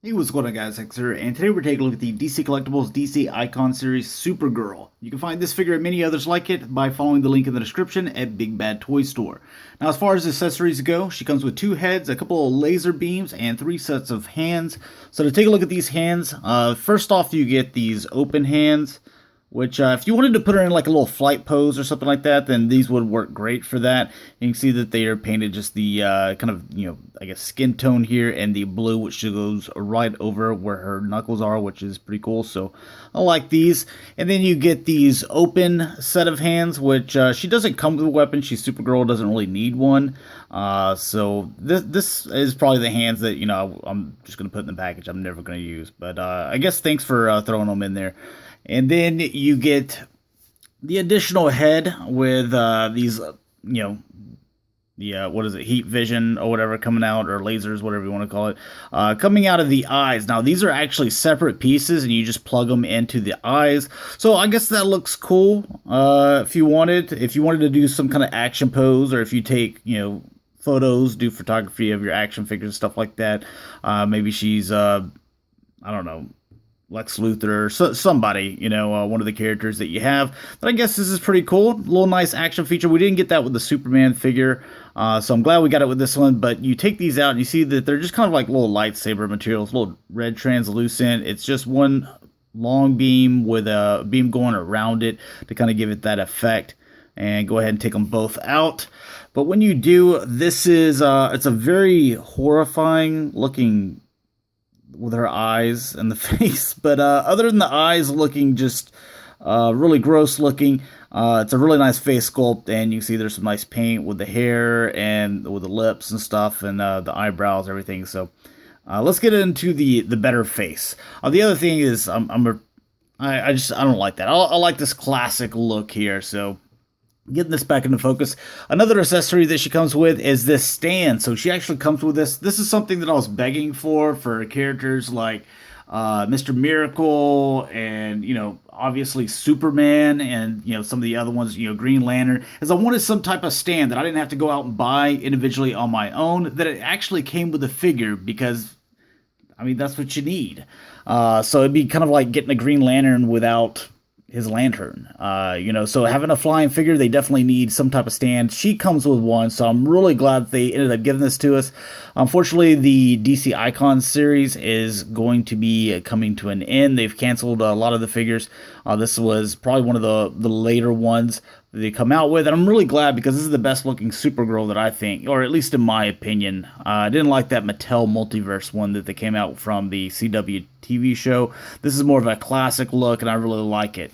Hey, what's going on, guys? Hexer, and today we're taking a look at the DC Collectibles DC Icon Series Supergirl. You can find this figure and many others like it by following the link in the description at Big Bad Toy Store. Now, as far as accessories go, she comes with two heads, a couple of laser beams, and three sets of hands. So to take a look at these hands, first off, you get these open hands, which if you wanted to put her in like a little flight pose or something like that, then these would work great for that. You can see that they are painted just the kind of, I guess skin tone here, and the blue, which goes right over where her knuckles are, which is pretty cool. So I like these. And then you get these open set of hands, which she doesn't come with a weapon. She's Supergirl, doesn't really need one. So this is probably the hands that, I'm just going to put in the package. I'm never going to use. But I guess thanks for throwing them in there. And then you get the additional head with these, what is it, heat vision or whatever coming out, or lasers, whatever you want to call it, coming out of the eyes. Now, these are actually separate pieces, and you just plug them into the eyes. So I guess that looks cool if you wanted. If you wanted to do some kind of action pose, or if you take, photos, do photography of your action figures, stuff like that. Maybe she's, I don't know, Lex Luthor, or somebody, one of the characters that you have. But I guess this is pretty cool. A little nice action feature. We didn't get that with the Superman figure, so I'm glad we got it with this one. But you take these out and you see that they're just kind of like little lightsaber materials, little red translucent. It's just one long beam with a beam going around it to kind of give it that effect. And go ahead and take them both out. But when you do, this is it's a very horrifying looking with her eyes and the face. But other than the eyes looking just really gross looking, it's a really nice face sculpt, and you can see there's some nice paint with the hair and with the lips and stuff, and the eyebrows, everything. So let's get into the better face. The other thing is I don't like that. I like this classic look here. So getting this back into focus. Another accessory that she comes with is this stand. So she actually comes with this. This is something that I was begging for characters like Mr. Miracle, and obviously Superman, and some of the other ones, Green Lantern. As I wanted some type of stand that I didn't have to go out and buy individually on my own, that it actually came with the figure, because I mean that's what you need. So it'd be kind of like getting a Green Lantern without his lantern. So having a flying figure, they definitely need some type of stand. She comes with one, so I'm really glad that they ended up giving this to us. Unfortunately, the DC Icon series is going to be coming to an end. They've canceled a lot of the figures. This was probably one of the later ones that they come out with, and I'm really glad, because this is the best looking Supergirl that I think, or at least in my opinion. I didn't like that Mattel Multiverse one that they came out from the CW TV show. This is more of a classic look, and I really like it.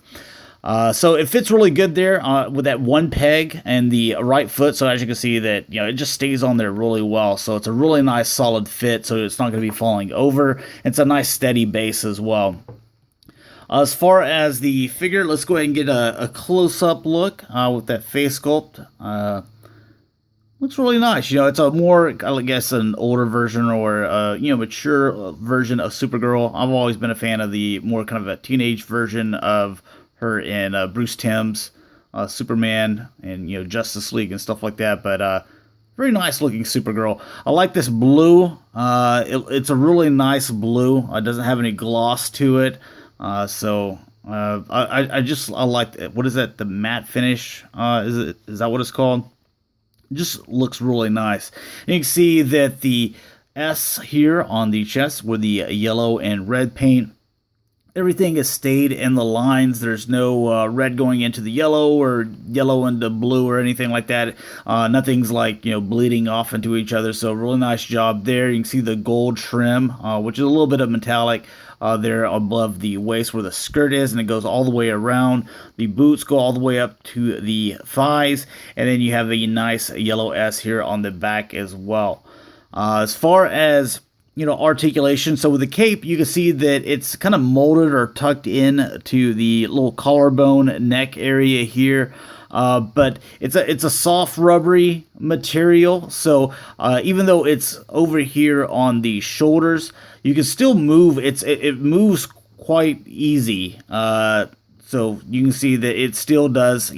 So it fits really good there with that one peg and the right foot. So as you can see that, it just stays on there really well. So it's a really nice solid fit, so it's not going to be falling over. It's a nice steady base as well. As far as the figure, let's go ahead and get a close-up look with that face sculpt. Looks really nice. It's a more, I guess, an older version, or mature version of Supergirl. I've always been a fan of the more kind of a teenage version of her in Bruce Timm's Superman, and Justice League and stuff like that. But very nice looking Supergirl. I like this blue. It's a really nice blue. It doesn't have any gloss to it. I like it. What is that? The matte finish? Is that what it's called? It just looks really nice. And you can see that the S here on the chest with the yellow and red paint, everything has stayed in the lines. There's no red going into the yellow, or yellow into blue, or anything like that. Nothing's like, bleeding off into each other. So really nice job there. You can see the gold trim, which is a little bit of metallic there above the waist where the skirt is, and it goes all the way around. The boots go all the way up to the thighs, and then you have a nice yellow S here on the back as well. As far as articulation, so with the cape, you can see that it's kind of molded or tucked in to the little collarbone neck area here. But it's a soft rubbery material, so even though it's over here on the shoulders, you can still move. It moves quite easy. So you can see that it still does,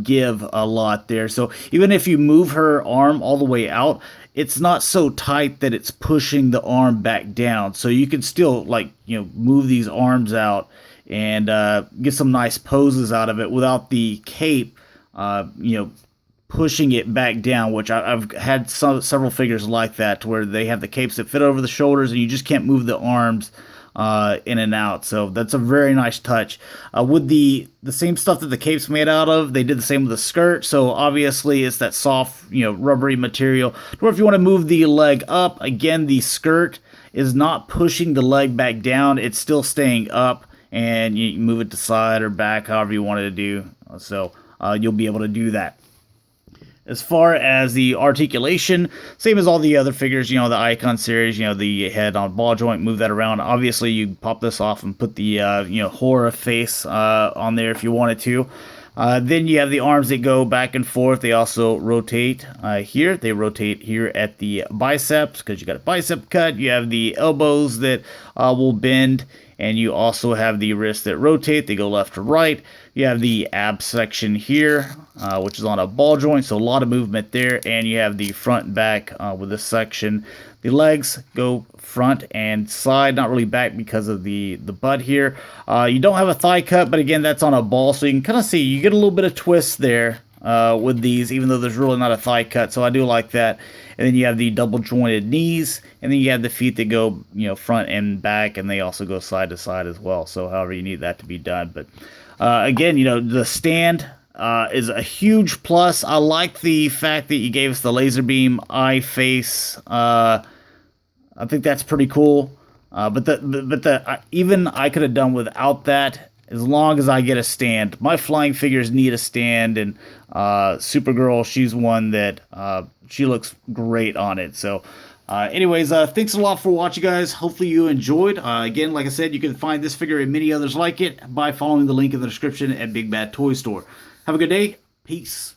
give a lot there. So even if you move her arm all the way out, it's not so tight that it's pushing the arm back down. So you can still, like, move these arms out and get some nice poses out of it without the cape, pushing it back down, which I've had several figures like that, to where they have the capes that fit over the shoulders and you just can't move the arms in and out. So that's a very nice touch. With the same stuff that the cape's made out of, they did the same with the skirt. So obviously it's that soft, rubbery material. Or if you want to move the leg up, again, the skirt is not pushing the leg back down. It's still staying up, and you move it to side or back, however you want it to do. So you'll be able to do that. As far as the articulation, same as all the other figures, the Icon series, the head on ball joint, move that around. Obviously, you pop this off and put the, Horror face on there if you wanted to. Then you have the arms that go back and forth. They also rotate here. They rotate here at the biceps because you got a bicep cut. You have the elbows that will bend, and you also have the wrists that rotate. They go left to right. You have the ab section here, which is on a ball joint, so a lot of movement there. And you have the front and back with this section. The legs go front and side, not really back because of the butt here. You don't have a thigh cut, but again, that's on a ball, so you can kind of see you get a little bit of twist there with these, even though there's really not a thigh cut, so I do like that. And then you have the double jointed knees, and then you have the feet that go front and back, and they also go side to side as well, so however you need that to be done. But again, the stand is a huge plus. I like the fact that you gave us the laser beam eye face. I think that's pretty cool. But even I could have done without that, as long as I get a stand. My flying figures need a stand, and Supergirl, she's one that she looks great on it. So anyways, thanks a lot for watching, guys. Hopefully you enjoyed. Again, like I said, you can find this figure and many others like it by following the link in the description at Big Bad Toy Store. Have a good day. Peace.